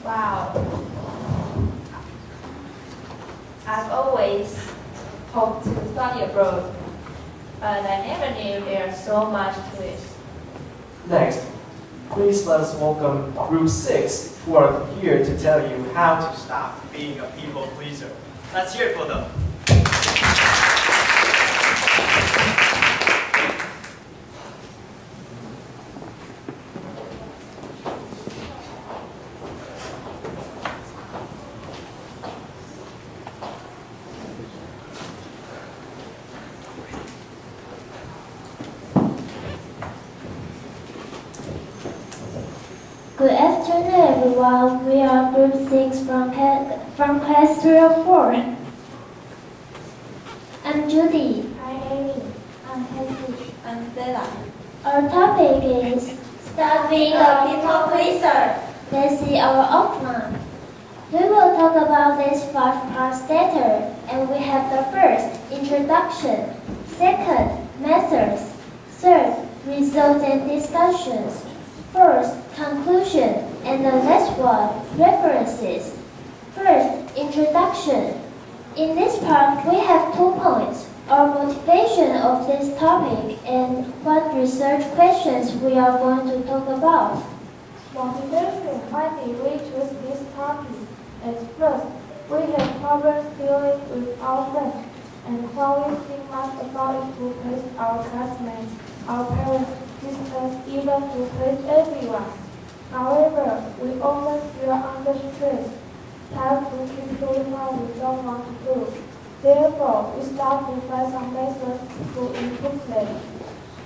Wow. I've always hoped to study abroad, but I never knew there's so much to it. Next, please let's welcome Group 6, who are here to tell you how to stop being a people pleaser. Let's hear it for them. Good afternoon, everyone. We are Group 6 from Class 304. I'm Judy. Hi, Amy. I'm Hattie. I'm Stella. Our topic is Stop being a people pleaser. Let's see our outline. We will talk about these 5 parts later, and we have the first, introduction, second, methods, third, results and discussions, fourth, conclusion, and the last one, references. First, introduction. In this part, we have 2 points, our motivation of this topic and what research questions we are going to talk about. Motivation. Why did we choose this topic? At first, we have problems dealing with our friends, and while we think much about it to please our classmates, our parents, sisters, even to please everyone. However, we always feel under stress, time to keep doing what we don't want to do. Therefore, we start to find some methods to improve them,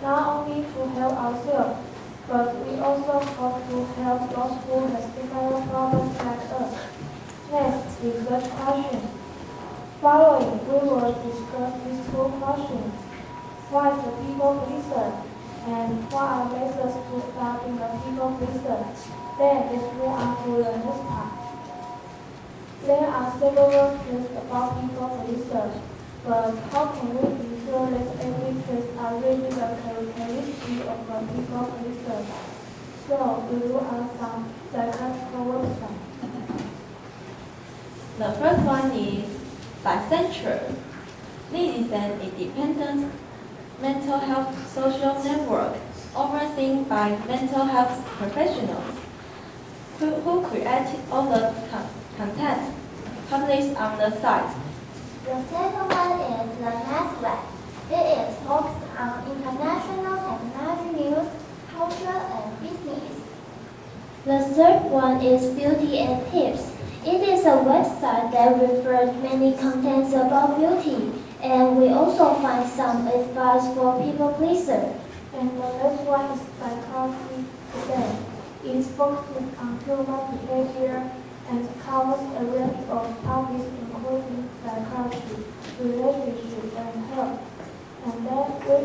not only to help ourselves, but we also hope to help those who have similar problems like us. Next, research questions. Following, we will discuss these 2 questions. What is a people pleaser? And what are methods to stop being a people pleaser? Then let's move on to the next part. There are several traits about people pleasers, but how can we be sure that every trait are really the characteristic of a people pleaser? So, we will ask some psychological websites. The first one is Bicentre. This is an independent mental health social network overseen by mental health professionals who create all the content published on the site. The second one is the Netweb. It is focused on international technology news, culture, and business. The third one is Beauty and Tips. It is a website that refers many contents about beauty, and we also find some advice for people pleaser. And the last one is Psychology Today. It is focused on human behavior and covers a range of topics including psychology, relationship, and health. And then we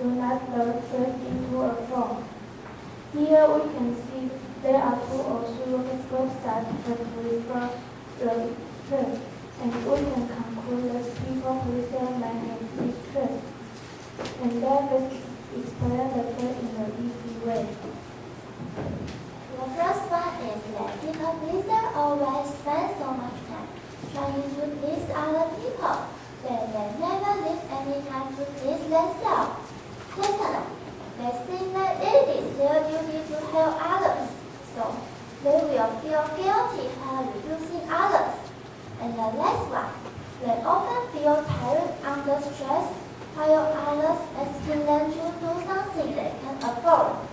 unite the traits into a form. Here we can see there are 2 or 3 websites that refer the traits, and we can conclude that people pleaser may have these traits. And then let's explain the trait in an easy way. The first one is that people pleaser always spend so much time trying to please other people that they never leave any time to please themselves. Second, they think that it is their duty to help others, so they will feel guilty while refusing others. And the last one, they often feel tired under stress while others asking them to do something they can afford.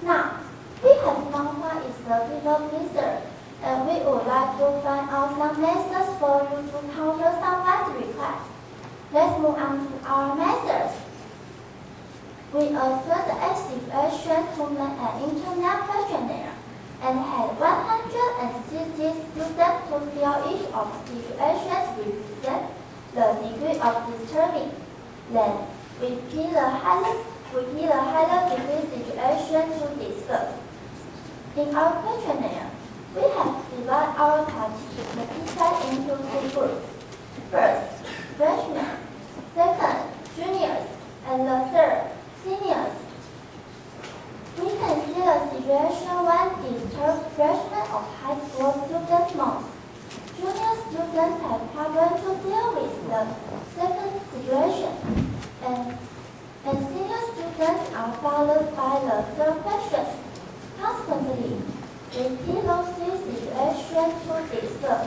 Now, we have found what is a people pleaser, and we would like to find out some methods for you to counter someone's request. Let's move on to our methods. We answered the situation to make an internet questionnaire and had 160 students to fill each of the situations represent the degree of disturbing. Then, we pick the highest degree situation to discuss. In our questionnaire, we have divided our participants into 2 groups. First, freshmen. Second, juniors. And the third, seniors. We can see the situation when disturbed freshmen of high students have problems to deal with the second situation, and senior students are followed by the third question. Consequently, we see those three situations to discuss,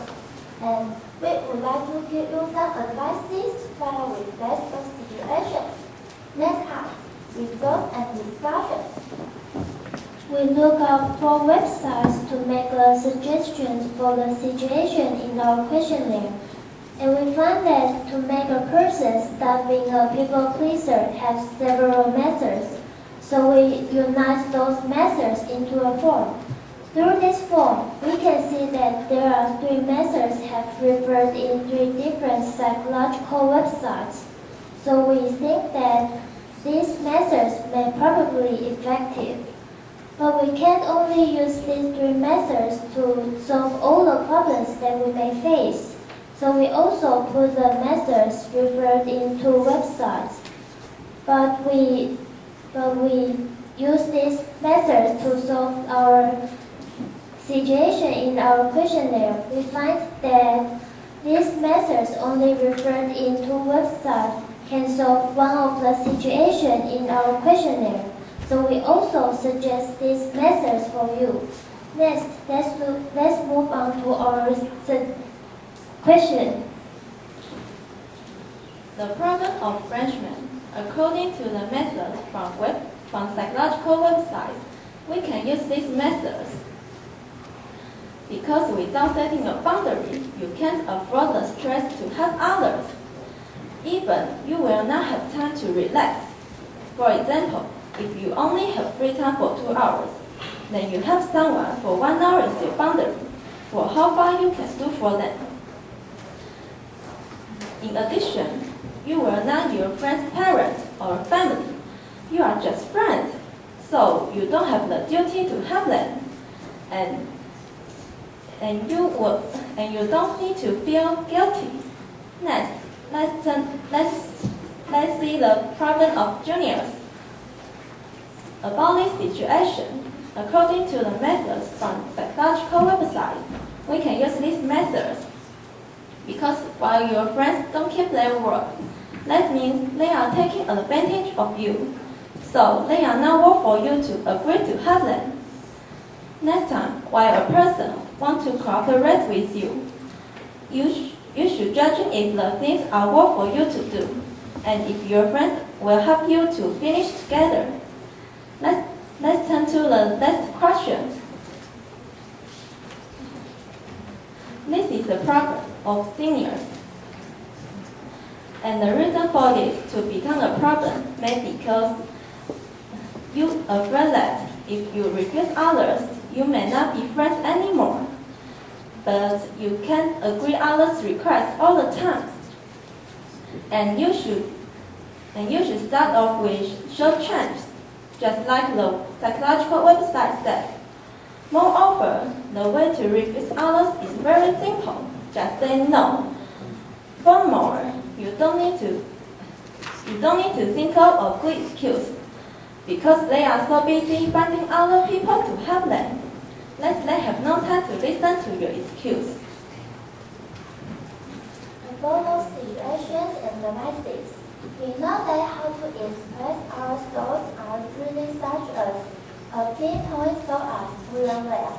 and we would like to give you some advices to follow with best of situations. Let's ask, result and discussions. We look out for websites to make suggestions for the situation in our questionnaire. And we find that to make a person stop being a people pleaser has several methods. So we unite those methods into a form. Through this form, we can see that there are three methods have referred in three different psychological websites. So we think that these methods may probably be effective. But we can't only use these three methods to solve all the problems that we may face. So we also put the methods referred in two websites. But we use these methods to solve our situation in our questionnaire. We find that these methods only referred in two websites can solve one of the situations in our questionnaire. So we also suggest these methods for you. Next, let's move on to our question. The problem of Frenchman. According to the methods from psychological websites, we can use these methods. Because without setting a boundary, you can't afford the stress to help others. Even you will not have time to relax. For example, if you only have free time for 2 hours, then you help someone for 1 hour is your boundary for how far you can do for them. In addition, you are not your friend's parent or family. You are just friends, so you don't have the duty to help them. And you don't need to feel guilty. Next, let's see the problem of juniors. About this situation, according to the methods from psychological websites, we can use these methods. Because while your friends don't keep their word, that means they are taking advantage of you. So they are not worth for you to agree to help them. Next time, while a person wants to cooperate with you, you should judge if the things are worth for you to do, and if your friends will help you to finish together. Let's turn to the next question. This is the problem of seniors. And the reason for this to become a problem may be because you are afraid that if you refuse others, you may not be friends anymore. But you can't agree others' requests all the time. And you should start off with short change, just like the psychological website said. Moreover, the way to refuse others is very simple. Just say no. Furthermore, you don't need to think of a good excuse, because they are so busy finding other people to help them. They have no time to listen to your excuse. About those situations and devices, we know that how to express our thoughts are really such as a key point for us to learn well.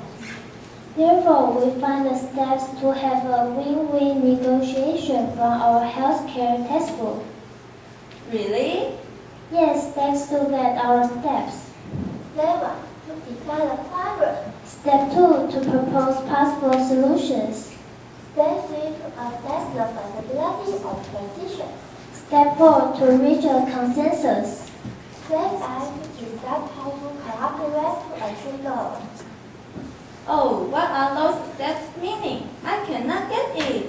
Therefore, we find the steps to have a win-win negotiation from our healthcare textbook. Really? Yes, let's look at our steps. Step 1, to define the problem. Step 2, to propose possible solutions. Step 3, to assess the feasibility of positions. Step 4, to reach a consensus. Step 5, to decide how to cooperate to achieve goals. Oh, what are those steps meaning? I cannot get it.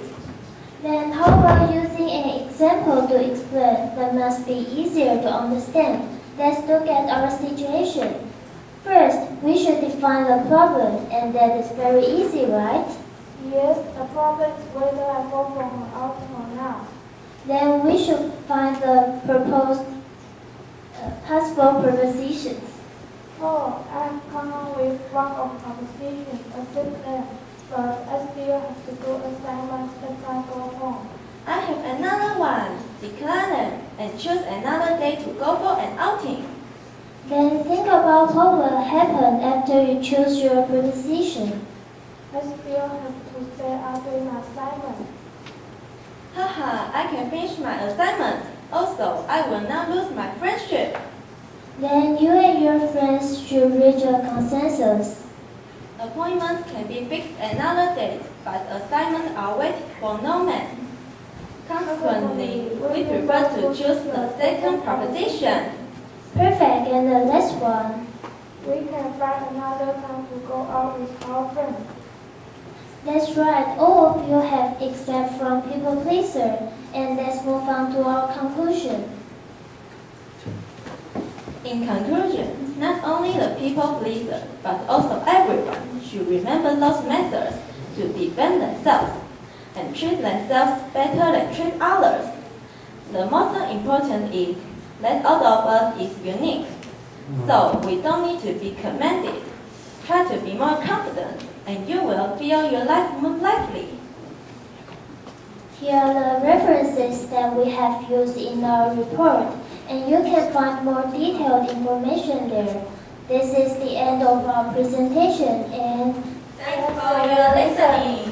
Then how about using an example to explain that must be easier to understand? Let's look at our situation. First, we should define the problem, and that is very easy, right? Yes, the problem is whether I go from out or not. Then we should find the proposed possible propositions. Oh, I've come up with one of propositions, accept them, but I still have to do assignments as I go home. I have another one. Decline them and choose another day to go for an outing. Then think about what will happen after you choose your preposition. I still have to say I'll do my assignment. Haha, I can finish my assignment. Also, I will not lose my friendship. Then you and your friends should reach a consensus. Appointments can be fixed another date, but assignments are waited for no man. Consequently, we prefer to choose the second proposition. Perfect, and the last one. We can find another time to go out with our friends. That's right, all of you have except from people pleaser. And let's move on to our conclusion. In conclusion, not only the people pleaser, but also everyone should remember those methods to defend themselves and treat themselves better than treat others. The most important is that all of us is unique, so we don't need to be commended. Try to be more confident, and you will feel your life more lively. Here are the references that we have used in our report, and you can find more detailed information there. This is the end of our presentation, and Thanks for your listening.